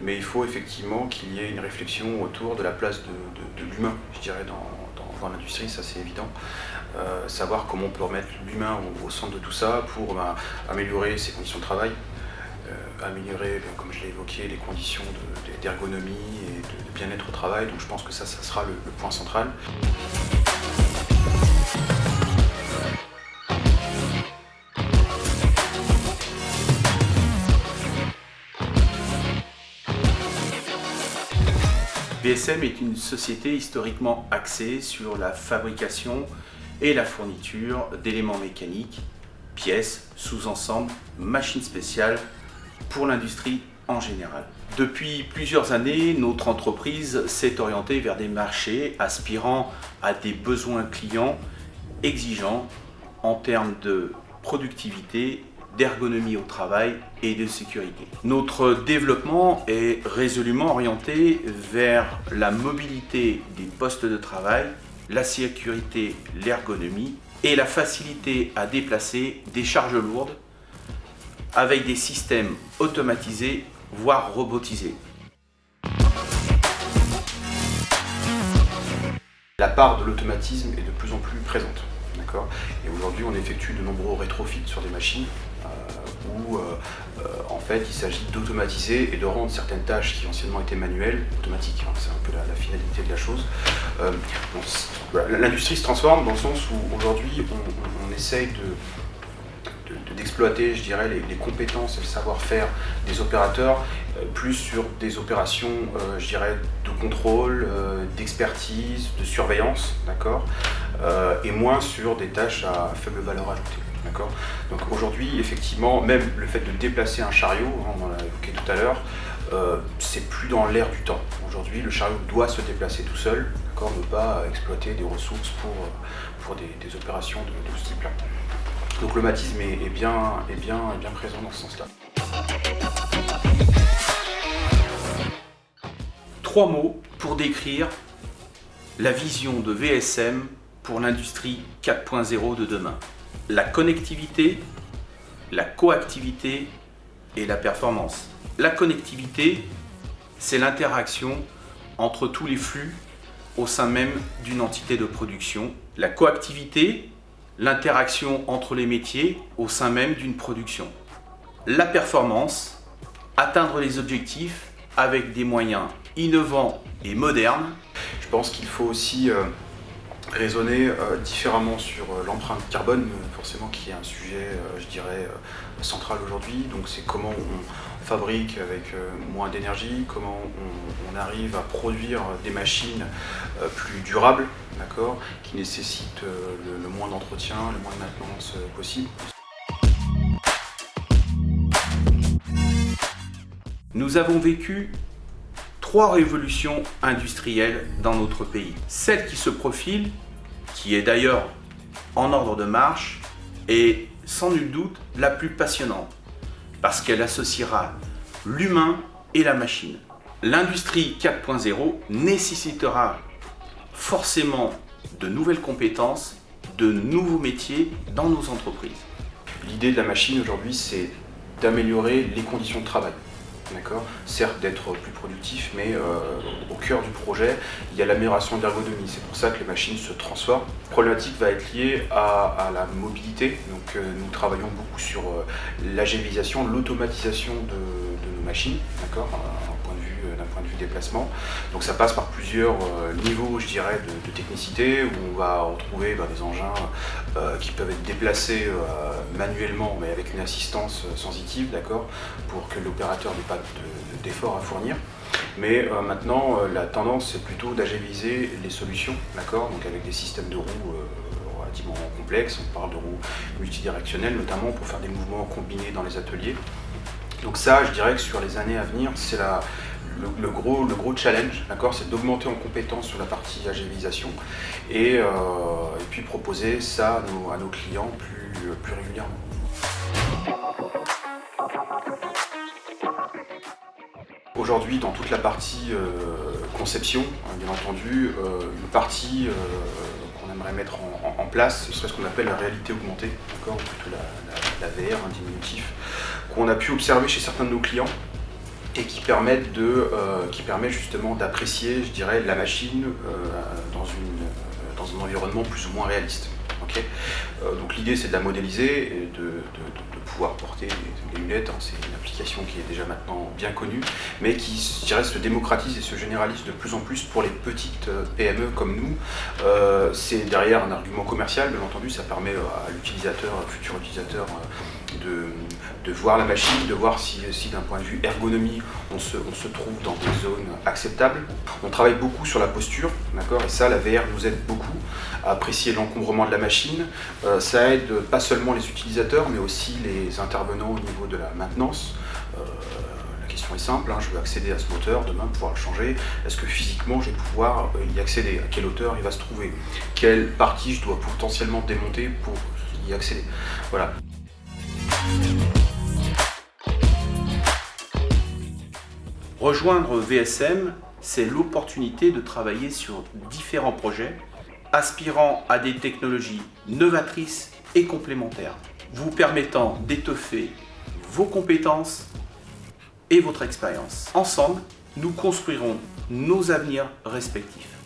mais il faut effectivement qu'il y ait une réflexion autour de la place de l'humain, je dirais, dans l'industrie, ça c'est évident. Savoir comment on peut remettre l'humain au centre de tout ça pour améliorer ses conditions de travail, améliorer, comme je l'ai évoqué, les conditions d'ergonomie et de bien-être au travail. Donc je pense que ça sera le point central. VSM est une société historiquement axée sur la fabrication et la fourniture d'éléments mécaniques, pièces, sous-ensembles, machines spéciales pour l'industrie en général. Depuis plusieurs années, notre entreprise s'est orientée vers des marchés aspirant à des besoins clients exigeants en termes de productivité, d'ergonomie au travail et de sécurité. Notre développement est résolument orienté vers la mobilité des postes de travail, la sécurité, l'ergonomie et la facilité à déplacer des charges lourdes avec des systèmes automatisés, voire robotisés. La part de l'automatisme est de plus en plus présente. Et aujourd'hui, on effectue de nombreux rétrofits sur des machines où en fait, il s'agit d'automatiser et de rendre certaines tâches qui anciennement étaient manuelles automatiques. C'est un peu la finalité de la chose. L'industrie se transforme dans le sens où aujourd'hui, on essaye d'exploiter, je dirais, les compétences et le savoir-faire des opérateurs plus sur des opérations, je dirais, de contrôle, d'expertise, de surveillance, et moins sur des tâches à faible valeur ajoutée. Donc aujourd'hui, effectivement, même le fait de déplacer un chariot, on l'a évoqué tout à l'heure, c'est plus dans l'air du temps. Aujourd'hui, le chariot doit se déplacer tout seul, ne pas exploiter des ressources pour des opérations de ce type-là. Donc l'automatisme est bien présent dans ce sens-là. 3 mots pour décrire la vision de VSM pour l'industrie 4.0 de demain. La connectivité, la coactivité et la performance. La connectivité, c'est l'interaction entre tous les flux au sein même d'une entité de production. La coactivité, l'interaction entre les métiers au sein même d'une production. La performance, atteindre les objectifs avec des moyens innovants et modernes. Je pense qu'il faut aussi raisonner différemment sur l'empreinte carbone, forcément qui est un sujet, je dirais, central aujourd'hui. Donc c'est comment on fabrique avec moins d'énergie, comment on arrive à produire des machines plus durables, qui nécessitent le moins d'entretien, le moins de maintenance possible. Nous avons vécu 3 révolutions industrielles dans notre pays. Celle qui se profile, qui est d'ailleurs en ordre de marche, est sans nul doute la plus passionnante, parce qu'elle associera l'humain et la machine. L'industrie 4.0 nécessitera forcément de nouvelles compétences, de nouveaux métiers dans nos entreprises. L'idée de la machine aujourd'hui, c'est d'améliorer les conditions de travail. Certes d'être plus productif, mais au cœur du projet, il y a l'amélioration de l'ergonomie. C'est pour ça que les machines se transforment. La problématique va être liée à la mobilité. Donc nous travaillons beaucoup sur l'agélisation, l'automatisation de nos machines, d'un point de vue déplacement. Donc ça passe par plusieurs niveaux, je dirais, de technicité, où on va retrouver des engins qui peuvent être déplacés manuellement, mais avec une assistance sensitive, pour que l'opérateur n'ait pas d'effort à fournir. Mais maintenant, la tendance, c'est plutôt d'agiliser les solutions, donc avec des systèmes de roues relativement complexes. On parle de roues multidirectionnelles, notamment pour faire des mouvements combinés dans les ateliers. Donc ça, je dirais que sur les années à venir, c'est le gros challenge, c'est d'augmenter en compétences sur la partie agélisation et puis proposer ça à nos clients plus régulièrement. Aujourd'hui, dans toute la partie conception, bien entendu, une partie qu'on aimerait mettre en place, ce serait ce qu'on appelle la réalité augmentée, ou plutôt la VR, un diminutif, qu'on a pu observer chez certains de nos clients. et qui permettent justement d'apprécier, je dirais, la machine dans un environnement plus ou moins réaliste. Okay. Donc l'idée c'est de la modéliser et de pouvoir porter des lunettes. C'est une application qui est déjà maintenant bien connue, mais qui, je dirais, se démocratise et se généralise de plus en plus pour les petites PME comme nous. C'est derrière un argument commercial, bien entendu, ça permet à l'utilisateur, futur utilisateur, de voir la machine, de voir si d'un point de vue ergonomie, on se trouve dans des zones acceptables. On travaille beaucoup sur la posture, d'accord, et ça, la VR nous aide beaucoup à apprécier l'encombrement de la machine. Ça aide pas seulement les utilisateurs, mais aussi les intervenants au niveau de la maintenance. La question est simple, je veux accéder à ce moteur, demain pouvoir le changer. Est-ce que physiquement je vais pouvoir y accéder? À quelle hauteur il va se trouver? Quelle partie je dois potentiellement démonter pour y accéder? Voilà. Rejoindre VSM, c'est l'opportunité de travailler sur différents projets aspirant à des technologies novatrices et complémentaires, vous permettant d'étoffer vos compétences et votre expérience. Ensemble, nous construirons nos avenirs respectifs.